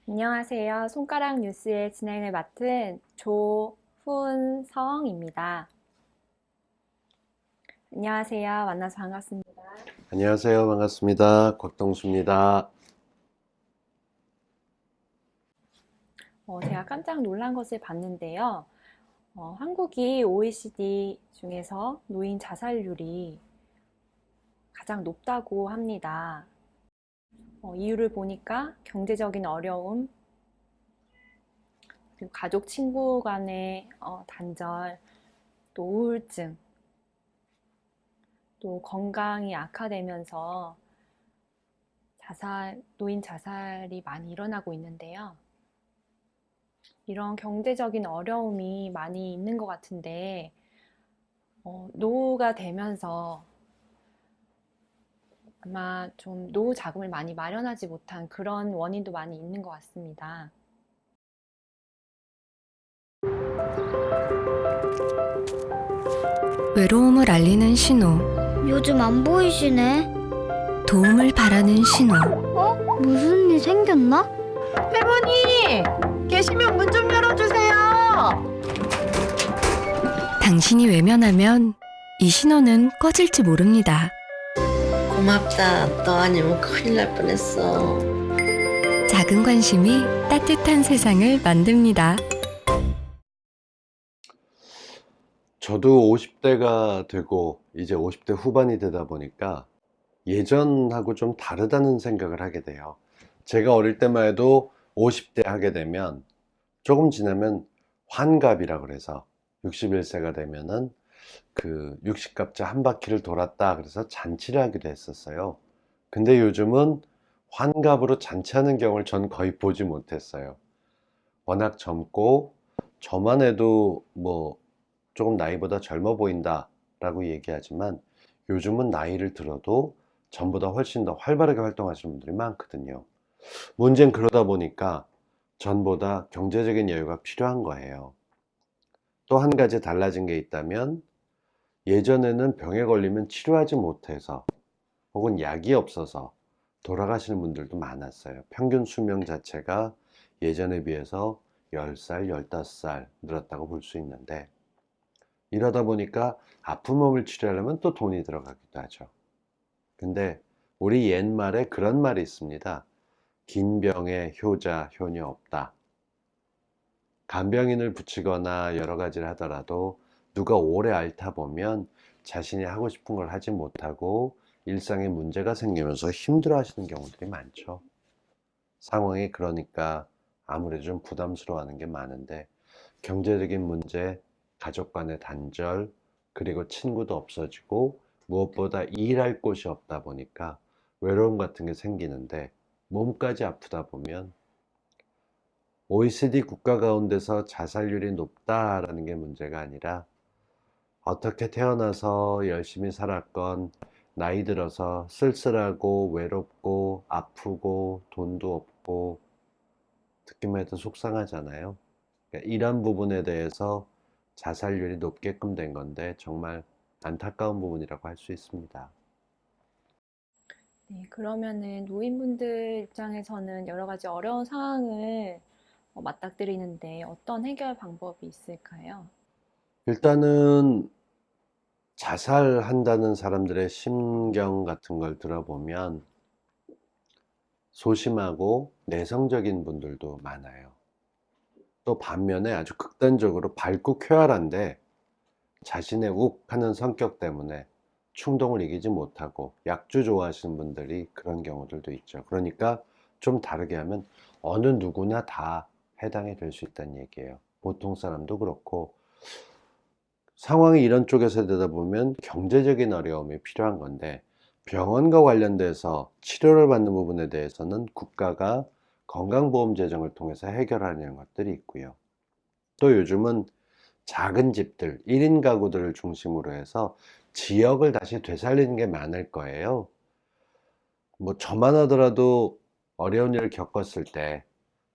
안녕하세요. 손가락 뉴스의 진행을 맡은 조훈성입니다. 안녕하세요. 만나서 반갑습니다. 안녕하세요. 반갑습니다. 곽동수입니다. 제가 깜짝 놀란 것을 봤는데요. 한국이 OECD 중에서 노인 자살률이 가장 높다고 합니다. 이유를 보니까 경제적인 어려움, 그리고 가족, 친구 간의 단절, 또 우울증, 또 건강이 악화되면서 노인 자살이 많이 일어나고 있는데요. 이런 경제적인 어려움이 많이 있는 것 같은데, 노후가 되면서 아마 좀 노후 자금을 많이 마련하지 못한 그런 원인도 많이 있는 것 같습니다. 외로움을 알리는 신호, 요즘 안 보이시네. 도움을 바라는 신호. 무슨 일 생겼나? 할머니! 계시면 문 좀 열어주세요! 당신이 외면하면 이 신호는 꺼질지 모릅니다. 고맙다. 너 아니면 큰일 날 뻔했어. 작은 관심이 따뜻한 세상을 만듭니다. 저도 50대가 되고 이제 50대 후반이 되다 보니까 예전하고 좀 다르다는 생각을 하게 돼요. 제가 어릴 때만 해도 50대 하게 되면 조금 지나면 환갑이라 그래서 61세가 되면은 그 60갑자 한 바퀴를 돌았다 그래서 잔치를 하기도 했었어요. 근데 요즘은 환갑으로 잔치하는 경우를 전 거의 보지 못했어요. 워낙 젊고 저만 해도 뭐 조금 나이보다 젊어 보인다 라고 얘기하지만 요즘은 나이를 들어도 전보다 훨씬 더 활발하게 활동하시는 분들이 많거든요. 문제는 그러다 보니까 전보다 경제적인 여유가 필요한 거예요. 또 한 가지 달라진 게 있다면 예전에는 병에 걸리면 치료하지 못해서 혹은 약이 없어서 돌아가시는 분들도 많았어요. 평균 수명 자체가 예전에 비해서 10살, 15살 늘었다고 볼 수 있는데 이러다 보니까 아픈 몸을 치료하려면 또 돈이 들어가기도 하죠. 근데 우리 옛말에 그런 말이 있습니다. 긴 병에 효자, 효녀 없다. 간병인을 붙이거나 여러 가지를 하더라도 누가 오래 앓다 보면 자신이 하고 싶은 걸 하지 못하고 일상에 문제가 생기면서 힘들어 하시는 경우들이 많죠. 상황이 그러니까 아무래도 좀 부담스러워 하는 게 많은데 경제적인 문제, 가족 간의 단절, 그리고 친구도 없어지고 무엇보다 일할 곳이 없다 보니까 외로움 같은 게 생기는데 몸까지 아프다 보면 OECD 국가 가운데서 자살률이 높다라는 게 문제가 아니라 어떻게 태어나서 열심히 살았건 나이 들어서 쓸쓸하고 외롭고 아프고 돈도 없고 듣기만 해도 속상하잖아요. 그러니까 이런 부분에 대해서 자살률이 높게끔 된 건데 정말 안타까운 부분이라고 할 수 있습니다. 네, 그러면은 노인분들 입장에서는 여러 가지 어려운 상황을 맞닥뜨리는데 어떤 해결 방법이 있을까요? 일단은 자살한다는 사람들의 심경 같은 걸 들어보면 소심하고 내성적인 분들도 많아요. 또 반면에 아주 극단적으로 밝고 쾌활한데 자신의 욱하는 성격 때문에 충동을 이기지 못하고 약주 좋아하시는 분들이 그런 경우들도 있죠. 그러니까 좀 다르게 하면 어느 누구나 다 해당이 될 수 있다는 얘기예요. 보통 사람도 그렇고 상황이 이런 쪽에서 되다 보면 경제적인 어려움이 필요한 건데 병원과 관련돼서 치료를 받는 부분에 대해서는 국가가 건강보험 재정을 통해서 해결하는 것들이 있고요. 또 요즘은 작은 집들, 1인 가구들을 중심으로 해서 지역을 다시 되살리는 게 많을 거예요. 뭐 저만 하더라도 어려운 일을 겪었을 때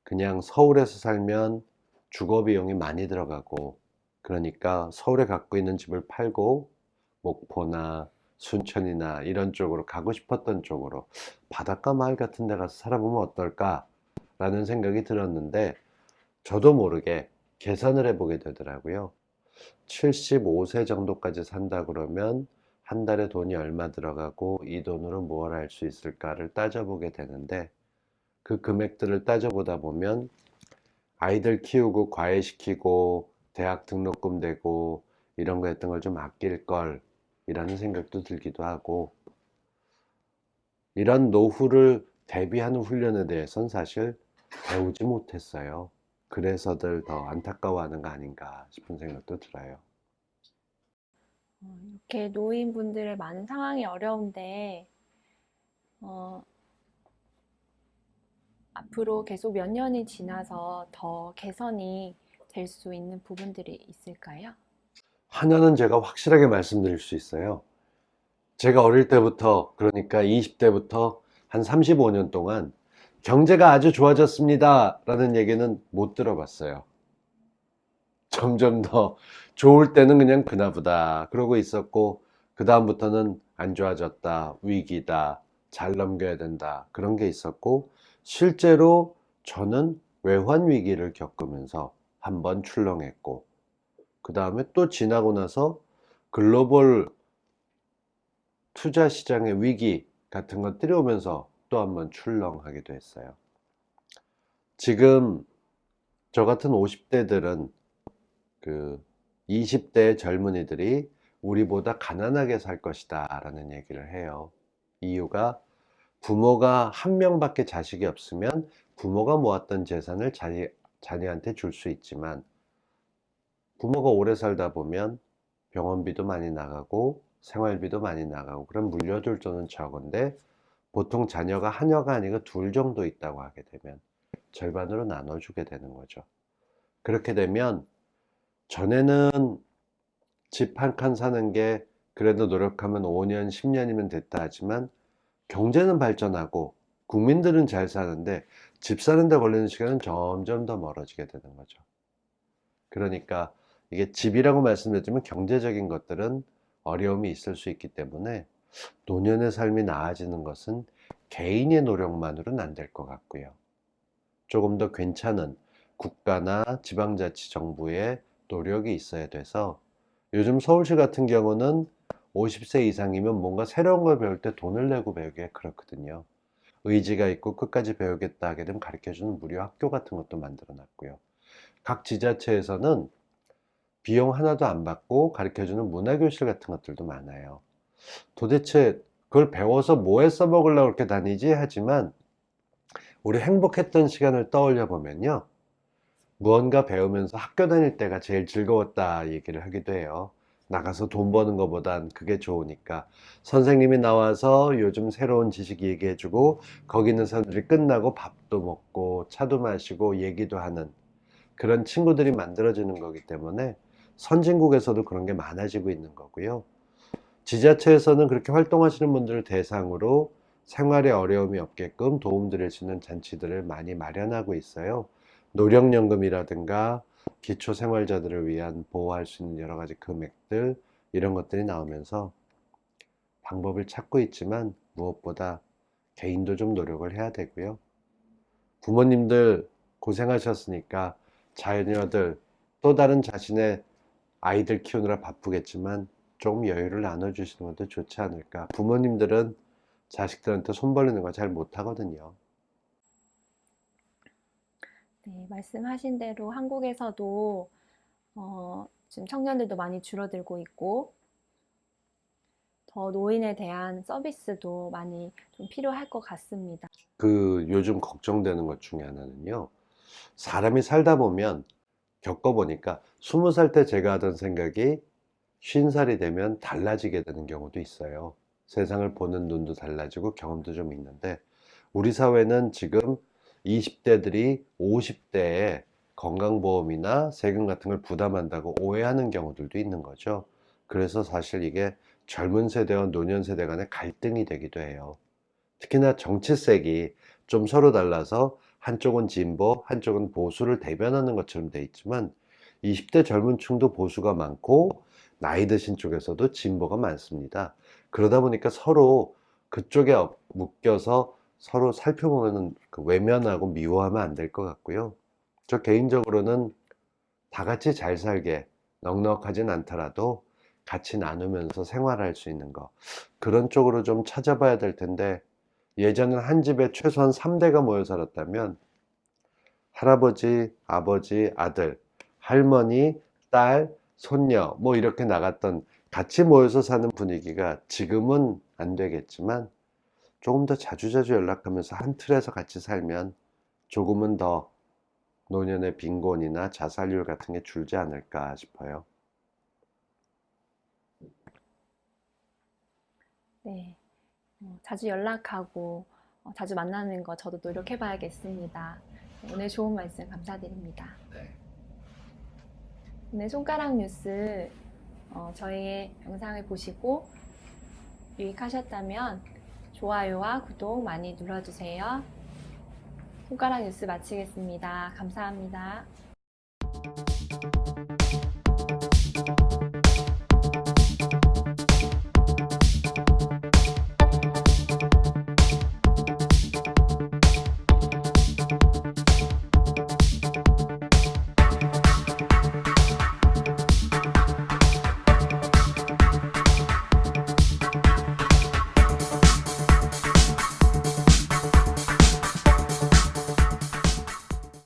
그냥 서울에서 살면 주거 비용이 많이 들어가고 그러니까 서울에 갖고 있는 집을 팔고 목포나 순천이나 이런 쪽으로 가고 싶었던 쪽으로 바닷가 마을 같은 데 가서 살아보면 어떨까 라는 생각이 들었는데 저도 모르게 계산을 해보게 되더라고요. 75세 정도까지 산다 그러면 한 달에 돈이 얼마 들어가고 이 돈으로 무엇을 할 수 있을까를 따져보게 되는데 그 금액들을 따져보다 보면 아이들 키우고 과외시키고 대학 등록금 대고 이런 거 했던 걸 좀 아낄 걸 이라는 생각도 들기도 하고 이런 노후를 대비하는 훈련에 대해서는 사실 배우지 못했어요. 그래서들 더 안타까워하는 거 아닌가 싶은 생각도 들어요. 이렇게 노인분들의 많은 상황이 어려운데, 앞으로 계속 몇 년이 지나서 더 개선이 될 수 있는 부분들이 있을까요? 하나는 제가 확실하게 말씀드릴 수 있어요. 제가 어릴 때부터, 그러니까 20대부터 한 35년 동안 경제가 아주 좋아졌습니다 라는 얘기는 못 들어봤어요. 점점 더 좋을 때는 그냥 그나보다 그러고 있었고 그 다음부터는 안 좋아졌다, 위기다, 잘 넘겨야 된다 그런 게 있었고 실제로 저는 외환 위기를 겪으면서 한번 출렁했고 그 다음에 또 지나고 나서 글로벌 투자 시장의 위기 같은 것들이 오면서 또 한번 출렁하기도 했어요. 지금 저 같은 50대들은 그 20대 젊은이들이 우리보다 가난하게 살 것이다 라는 얘기를 해요. 이유가 부모가 한 명밖에 자식이 없으면 부모가 모았던 재산을 자녀한테 줄 수 있지만 부모가 오래 살다 보면 병원비도 많이 나가고 생활비도 많이 나가고 그럼 물려줄 돈은 적은데 보통 자녀가 하나가 아니고 둘 정도 있다고 하게 되면 절반으로 나눠주게 되는 거죠. 그렇게 되면 전에는 집 한 칸 사는 게 그래도 노력하면 5년, 10년이면 됐다 하지만 경제는 발전하고 국민들은 잘 사는데 집 사는 데 걸리는 시간은 점점 더 멀어지게 되는 거죠. 그러니까 이게 집이라고 말씀드렸지만 경제적인 것들은 어려움이 있을 수 있기 때문에 노년의 삶이 나아지는 것은 개인의 노력만으로는 안 될 것 같고요. 조금 더 괜찮은 국가나 지방자치정부의 노력이 있어야 돼서 요즘 서울시 같은 경우는 50세 이상이면 뭔가 새로운 걸 배울 때 돈을 내고 배우기가 그렇거든요. 의지가 있고 끝까지 배우겠다 하게 되면 가르쳐주는 무료 학교 같은 것도 만들어 놨고요. 각 지자체에서는 비용 하나도 안 받고 가르쳐주는 문화교실 같은 것들도 많아요. 도대체 그걸 배워서 뭐에 써먹으려고 그렇게 다니지 하지만 우리 행복했던 시간을 떠올려 보면요. 무언가 배우면서 학교 다닐 때가 제일 즐거웠다 얘기를 하기도 해요. 나가서 돈 버는 것보단 그게 좋으니까 선생님이 나와서 요즘 새로운 지식 얘기해주고 거기 있는 사람들이 끝나고 밥도 먹고 차도 마시고 얘기도 하는 그런 친구들이 만들어지는 거기 때문에 선진국에서도 그런 게 많아지고 있는 거고요. 지자체에서는 그렇게 활동하시는 분들을 대상으로 생활에 어려움이 없게끔 도움드릴 수 있는 잔치들을 많이 마련하고 있어요. 노령연금이라든가 기초생활자들을 위한 보호할 수 있는 여러 가지 금액들 이런 것들이 나오면서 방법을 찾고 있지만 무엇보다 개인도 좀 노력을 해야 되고요. 부모님들 고생하셨으니까 자녀들 또 다른 자신의 아이들 키우느라 바쁘겠지만 조금 여유를 나눠주시는 것도 좋지 않을까. 부모님들은 자식들한테 손 벌리는 거 잘 못하거든요. 네, 말씀하신 대로 한국에서도 지금 청년들도 많이 줄어들고 있고 더 노인에 대한 서비스도 많이 좀 필요할 것 같습니다. 그 요즘 걱정되는 것 중에 하나는요. 사람이 살다 보면 겪어보니까 20살 때 제가 하던 생각이 50살이 되면 달라지게 되는 경우도 있어요. 세상을 보는 눈도 달라지고 경험도 좀 있는데 우리 사회는 지금 20대들이 50대에 건강보험이나 세금 같은 걸 부담한다고 오해하는 경우들도 있는 거죠. 그래서 사실 이게 젊은 세대와 노년 세대 간의 갈등이 되기도 해요. 특히나 정치색이 좀 서로 달라서 한쪽은 진보, 한쪽은 보수를 대변하는 것처럼 돼 있지만 20대 젊은 층도 보수가 많고 나이 드신 쪽에서도 진보가 많습니다. 그러다 보니까 서로 그쪽에 묶여서 서로 살펴보면 외면하고 미워하면 안 될 것 같고요. 저 개인적으로는 다 같이 잘 살게, 넉넉하진 않더라도 같이 나누면서 생활할 수 있는 거, 그런 쪽으로 좀 찾아봐야 될 텐데, 예전엔 한 집에 최소한 3대가 모여 살았다면 할아버지, 아버지, 아들, 할머니, 딸, 손녀 뭐 이렇게 나갔던, 같이 모여서 사는 분위기가 지금은 안 되겠지만 조금 더 자주자주 연락하면서 한 틀에서 같이 살면 조금은 더 노년의 빈곤이나 자살률 같은 게 줄지 않을까 싶어요. 네. 자주 연락하고 자주 만나는 거 저도 노력해 봐야겠습니다. 오늘 좋은 말씀 감사드립니다. 오늘 손가락 뉴스 저희의 영상을 보시고 유익하셨다면 좋아요와 구독 많이 눌러주세요. 손가락 뉴스 마치겠습니다. 감사합니다.